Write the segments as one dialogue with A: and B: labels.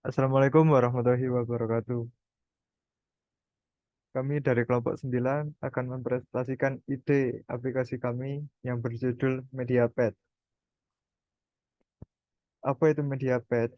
A: Assalamualaikum warahmatullahi wabarakatuh. Kami dari kelompok 9 akan mempresentasikan ide aplikasi kami yang berjudul MediaPad. Apa itu MediaPad?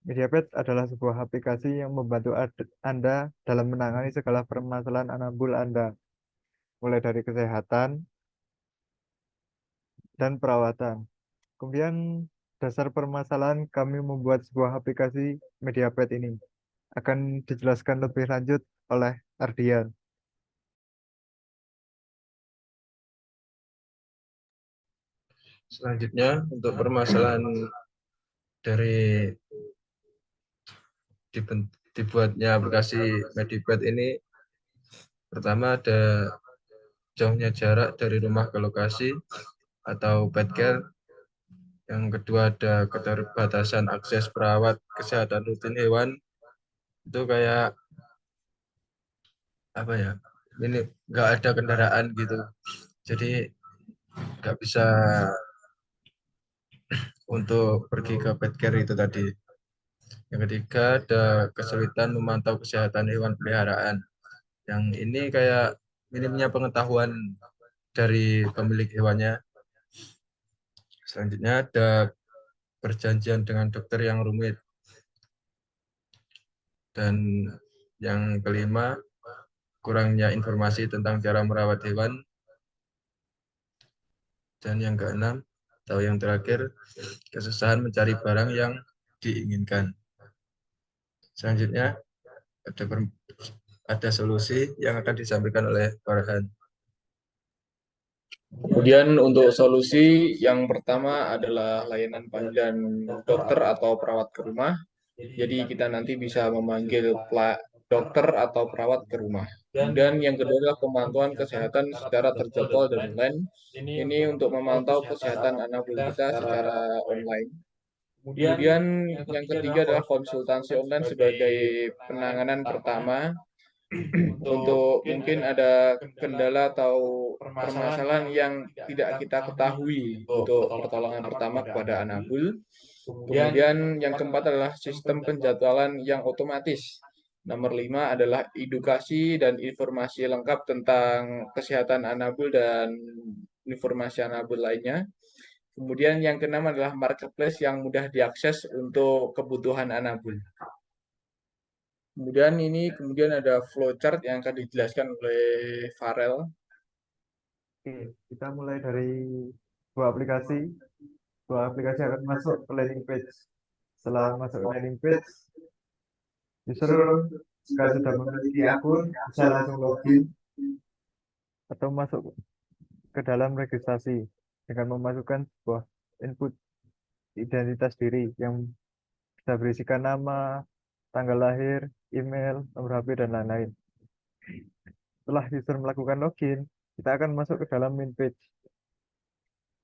A: MediaPad adalah sebuah aplikasi yang membantu Anda dalam menangani segala permasalahan anabul Anda, mulai dari kesehatan dan perawatan. Kemudian dasar permasalahan kami membuat sebuah aplikasi MediaPad ini akan dijelaskan lebih lanjut oleh Ardian.
B: Selanjutnya, untuk permasalahan dari dibuatnya aplikasi Medipad ini, pertama ada jauhnya jarak dari rumah ke lokasi atau pedcare. Yang kedua ada keterbatasan akses perawat kesehatan rutin hewan. Itu kayak apa ya? Ini nggak ada kendaraan gitu. Jadi nggak bisa untuk pergi ke pedcare itu tadi. Yang ketiga ada kesulitan memantau kesehatan hewan peliharaan. Yang ini kayak minimnya pengetahuan dari pemilik hewannya. Selanjutnya ada perjanjian dengan dokter yang rumit. Dan yang kelima, kurangnya informasi tentang cara merawat hewan. Dan yang keenam, atau yang terakhir, kesusahan mencari barang yang diinginkan. Selanjutnya, ada, ada solusi yang akan disampaikan oleh Farhan.
C: Kemudian untuk solusi yang pertama adalah layanan panggilan dokter atau perawat ke rumah. Jadi kita nanti bisa memanggil dokter atau perawat ke rumah. Dan yang kedua adalah pemantauan kesehatan secara terjadwal dan online. Ini untuk memantau kesehatan anak kita secara online. Kemudian yang ketiga adalah konsultasi online sebagai penanganan pertama untuk mungkin ada kendala atau permasalahan yang tidak kita ketahui untuk pertolongan pertama kepada anabul. Kemudian yang keempat adalah sistem penjadwalan yang otomatis. Nomor 5 adalah edukasi dan informasi lengkap tentang kesehatan anabul dan informasi anabul lainnya. Kemudian yang keenam adalah marketplace yang mudah diakses untuk kebutuhan anabul. Kemudian ada flowchart yang akan dijelaskan oleh Farel.
A: Oke, kita mulai dari sebuah aplikasi. Sebuah aplikasi akan masuk ke landing page. Setelah masuk ke landing page, user jika sudah memiliki akun bisa langsung login atau masuk ke dalam registrasi dengan memasukkan sebuah input identitas diri yang bisa berisikan nama, tanggal lahir, email, nomor HP, dan lain-lain. Setelah user melakukan login, kita akan masuk ke dalam main page.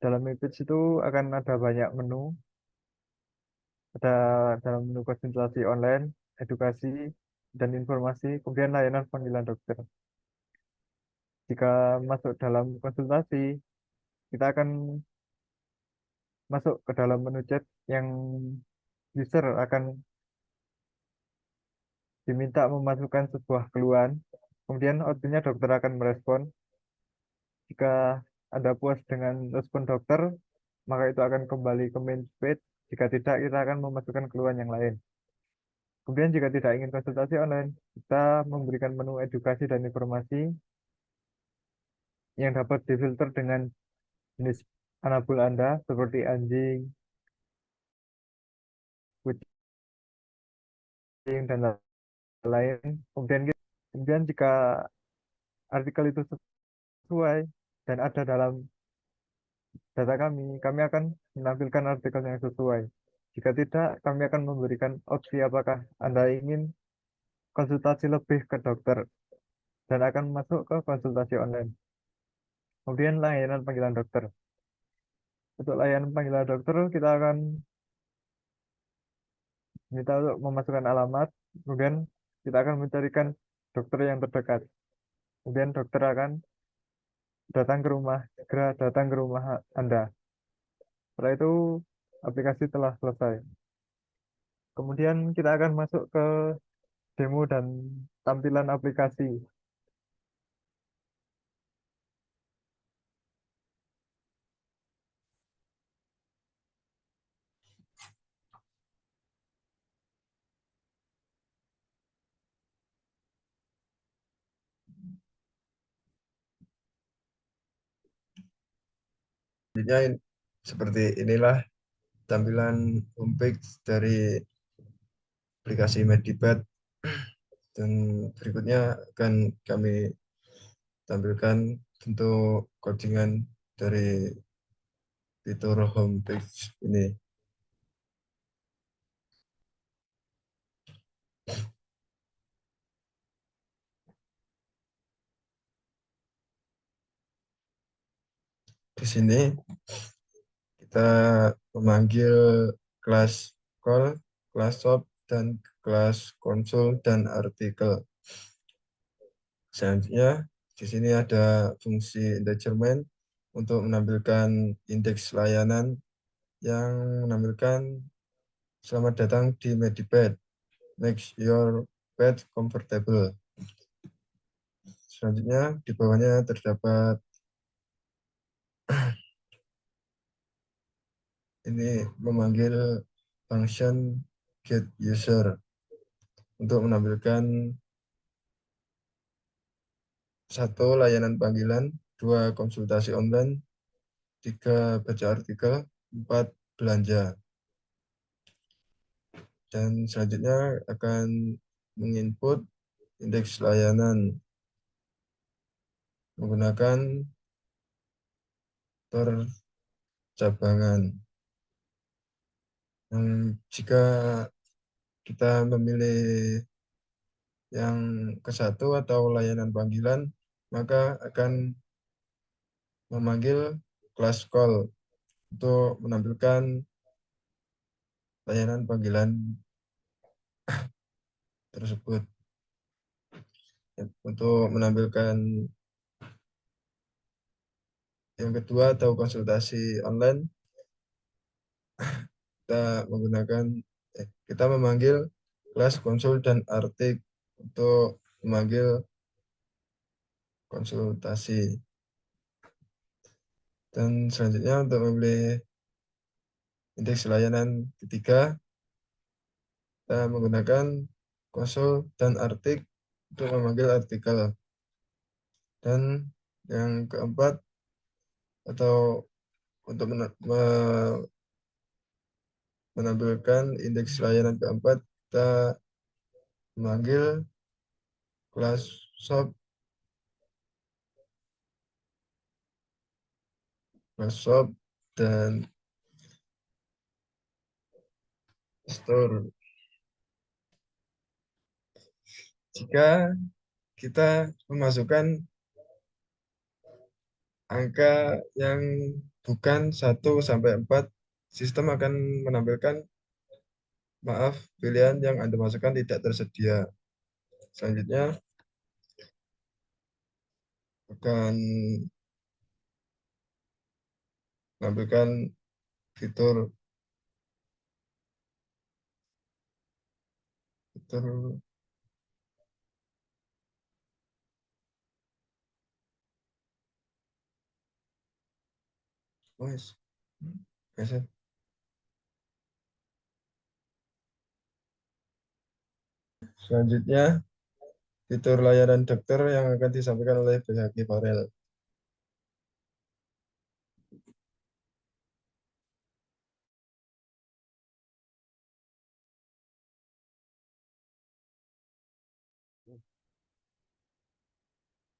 A: Dalam main page itu akan ada banyak menu. Ada dalam menu konsultasi online, edukasi, dan informasi, kemudian layanan panggilan dokter. Jika masuk dalam konsultasi, kita akan masuk ke dalam menu chat yang user akan diminta memasukkan sebuah keluhan. Kemudian outputnya dokter akan merespon. Jika Anda puas dengan respon dokter, maka itu akan kembali ke main page. Jika tidak, kita akan memasukkan keluhan yang lain. Kemudian jika tidak ingin konsultasi online, kita memberikan menu edukasi dan informasi yang dapat difilter dengan jenis anabul Anda seperti anjing, kucing, dan lain. Kemudian jika artikel itu sesuai dan ada dalam data kami akan menampilkan artikel yang sesuai. Jika tidak, kami akan memberikan opsi apakah Anda ingin konsultasi lebih ke dokter dan akan masuk ke konsultasi online. Kemudian layanan panggilan dokter. Untuk layanan panggilan dokter, kita akan minta untuk memasukkan alamat, kemudian kita akan mencarikan dokter yang terdekat. Kemudian dokter akan segera datang ke rumah Anda. Setelah itu, aplikasi telah selesai. Kemudian kita akan masuk ke demo dan tampilan aplikasi.
B: Selanjutnya seperti inilah tampilan homepage dari aplikasi Medipad, dan berikutnya akan kami tampilkan bentuk codingan dari fitur homepage ini. Di sini kita memanggil kelas call, kelas shop, dan kelas konsul dan artikel. Selanjutnya, di sini ada fungsi integerment untuk menampilkan indeks layanan yang menampilkan selamat datang di Medipad. Make your pet comfortable. Selanjutnya, di bawahnya terdapat ini memanggil function get user untuk menampilkan satu layanan panggilan, dua konsultasi online, tiga baca artikel, empat belanja. Dan selanjutnya akan menginput indeks layanan menggunakan percabangan. Jika kita memilih yang ke satu atau layanan panggilan, maka akan memanggil class call untuk menampilkan layanan panggilan tersebut. Untuk menampilkan yang kedua atau konsultasi online, kita memanggil kelas konsul dan artik untuk memanggil konsultasi. Dan selanjutnya untuk memilih indeks layanan ketiga, kita menggunakan konsul dan artik untuk memanggil artikel. Dan yang keempat, atau untuk menampilkan indeks layanan keempat, kita memanggil kelas shop dan store. Jika kita memasukkan angka yang bukan 1 sampai 4, sistem akan menampilkan maaf, pilihan yang Anda masukkan tidak tersedia. Selanjutnya akan menampilkan fitur voice. Selanjutnya, fitur layanan dokter yang akan disampaikan oleh BHG Farel.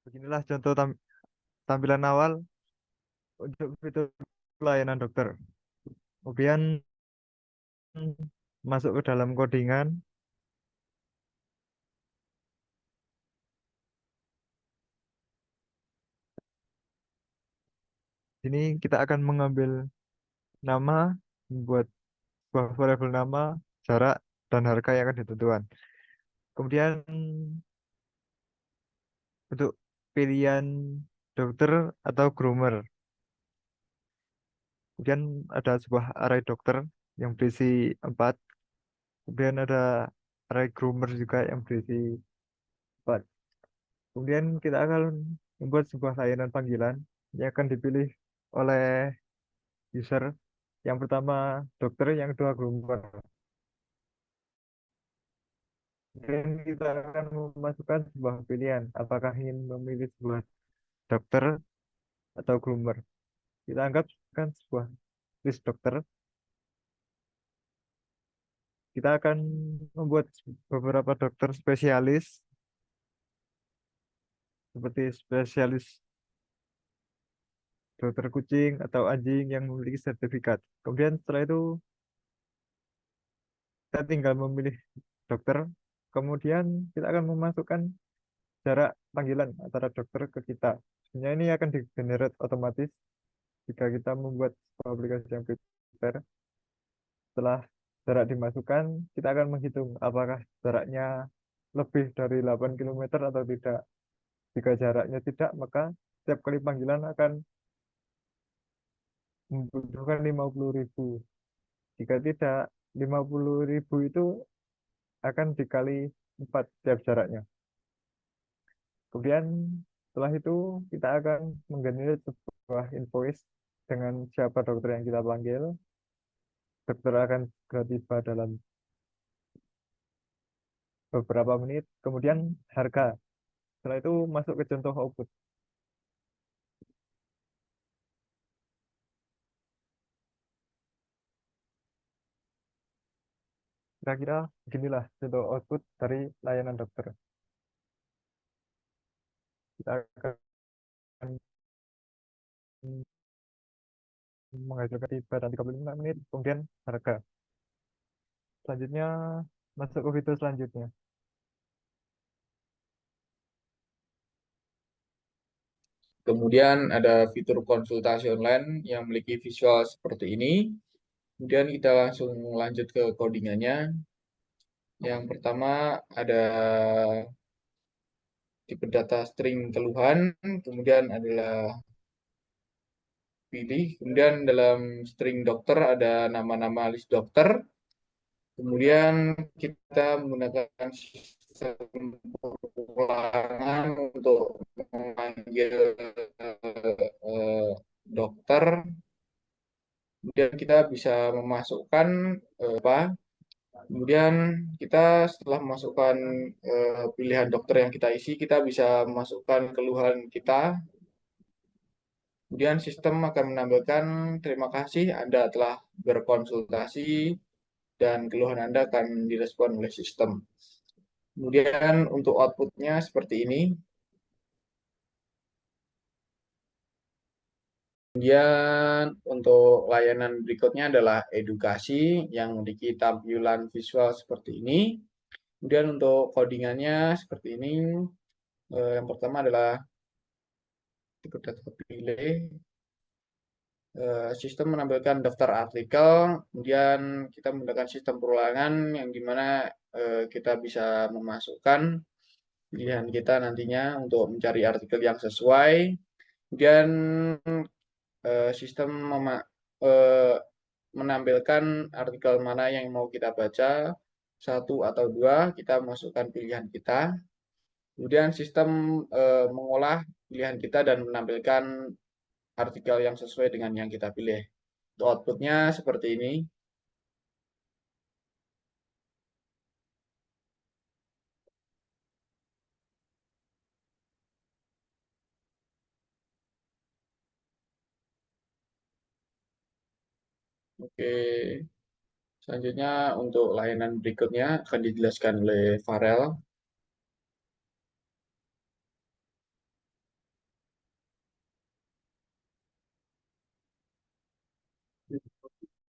A: Beginilah contoh tampilan awal untuk fitur layanan dokter. Kemudian masuk ke dalam codingan. Ini kita akan mengambil nama, membuat sebuah variabel nama, jarak, dan harga yang akan ditentukan. Kemudian untuk pilihan dokter atau groomer. Kemudian ada sebuah array dokter yang berisi 4. Kemudian ada array groomer juga yang berisi 4. Kemudian kita akan membuat sebuah layanan panggilan yang akan dipilih oleh user. Yang pertama dokter, yang kedua groomer. Dan kita akan memasukkan sebuah pilihan, apakah ingin memilih sebuah dokter atau groomer. Kita anggap kan sebuah list dokter. Kita akan membuat beberapa dokter spesialis, seperti spesialis dokter kucing atau anjing yang memiliki sertifikat. Kemudian setelah itu kita tinggal memilih dokter. Kemudian kita akan memasukkan jarak panggilan antara dokter ke kita. Sebenarnya ini akan di-generate otomatis jika kita membuat sebuah aplikasi yang prepare. Setelah jarak dimasukkan, kita akan menghitung apakah jaraknya lebih dari 8 km atau tidak. Jika jaraknya tidak, maka setiap kali panggilan akan membutuhkan 50.000. Jika tidak, 50.000 itu akan dikali 4 setiap jaraknya. Kemudian setelah itu kita akan menggenerate sebuah invoice dengan siapa dokter yang kita panggil. Dokter akan segera tiba dalam beberapa menit. Kemudian harga. Setelah itu masuk ke contoh output. Kira-kira beginilah contoh output dari layanan dokter. Kita akan menghasilkan tiba dan 35 menit, kemudian harga. Selanjutnya masuk ke fitur selanjutnya.
C: Kemudian ada fitur konsultasi online yang memiliki visual seperti ini. Kemudian kita langsung lanjut ke codingannya. Yang pertama ada tipe data string keluhan, kemudian adalah pilih, kemudian dalam string dokter ada nama-nama list dokter, kemudian kita menggunakan sistem perulangan untuk memanggil dokter, kemudian kita bisa memasukkan apa. Kemudian kita setelah memasukkan pilihan dokter yang kita isi, kita bisa memasukkan keluhan kita. Kemudian sistem akan menambahkan terima kasih Anda telah berkonsultasi dan keluhan Anda akan direspon oleh sistem. Kemudian untuk outputnya seperti ini. Kemudian untuk layanan berikutnya adalah edukasi yang memiliki tampilan visual seperti ini. Kemudian untuk codingannya seperti ini. Yang pertama adalah tipe data pilih. Sistem menampilkan daftar artikel, kemudian kita menggunakan sistem perulangan yang dimana kita bisa memasukkan pilihan kita nantinya untuk mencari artikel yang sesuai. Kemudian sistem menampilkan artikel mana yang mau kita baca, satu atau dua, kita masukkan pilihan kita. Kemudian sistem mengolah pilihan kita dan menampilkan artikel yang sesuai dengan yang kita pilih. Untuk outputnya seperti ini. Oke, selanjutnya untuk layanan berikutnya akan dijelaskan oleh Farel.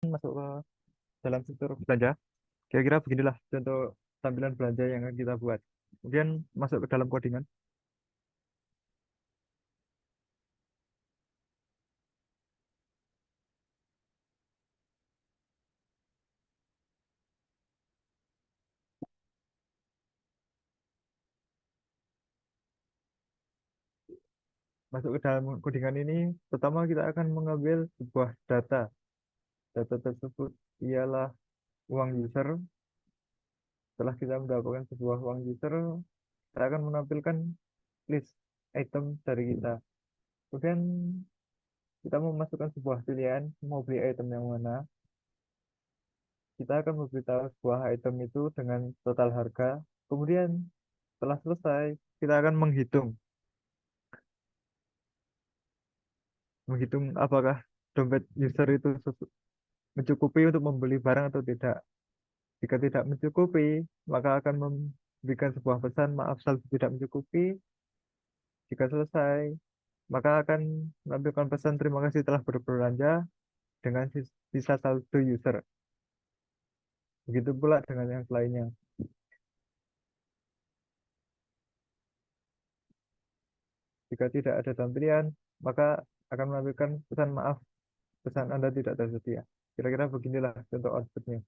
A: Masuk ke dalam fitur belanja. Kira-kira beginilah contoh tampilan belanja yang akan kita buat. Kemudian masuk ke dalam codingan. Masuk ke dalam codingan ini, pertama kita akan mengambil sebuah data. Data tersebut ialah uang user. Setelah kita mendapatkan sebuah uang user, kita akan menampilkan list item dari kita. Kemudian kita memasukkan sebuah pilihan mau beli item yang mana. Kita akan memberitahu sebuah item itu dengan total harga. Kemudian setelah selesai, kita akan menghitung apakah dompet user itu mencukupi untuk membeli barang atau tidak. Jika tidak mencukupi, maka akan memberikan sebuah pesan maaf saldo tidak mencukupi. Jika selesai, maka akan menampilkan pesan terima kasih telah berbelanja dengan sisa saldo user. Begitu pula dengan yang lainnya. Jika tidak ada tampilan, maka akan menampilkan pesan maaf, pesan Anda tidak tersedia. Kira-kira beginilah contoh outputnya.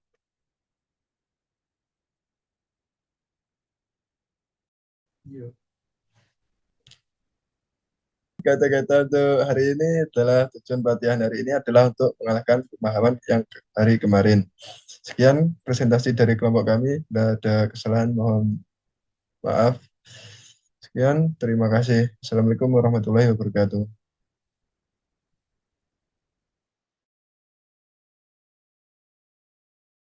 B: Kata-kata untuk hari ini adalah tujuan pelatihan hari ini adalah untuk mengalahkan pemahaman yang hari kemarin. Sekian presentasi dari kelompok kami. Tidak ada kesalahan, mohon maaf. Sekian, terima kasih. Assalamualaikum warahmatullahi wabarakatuh.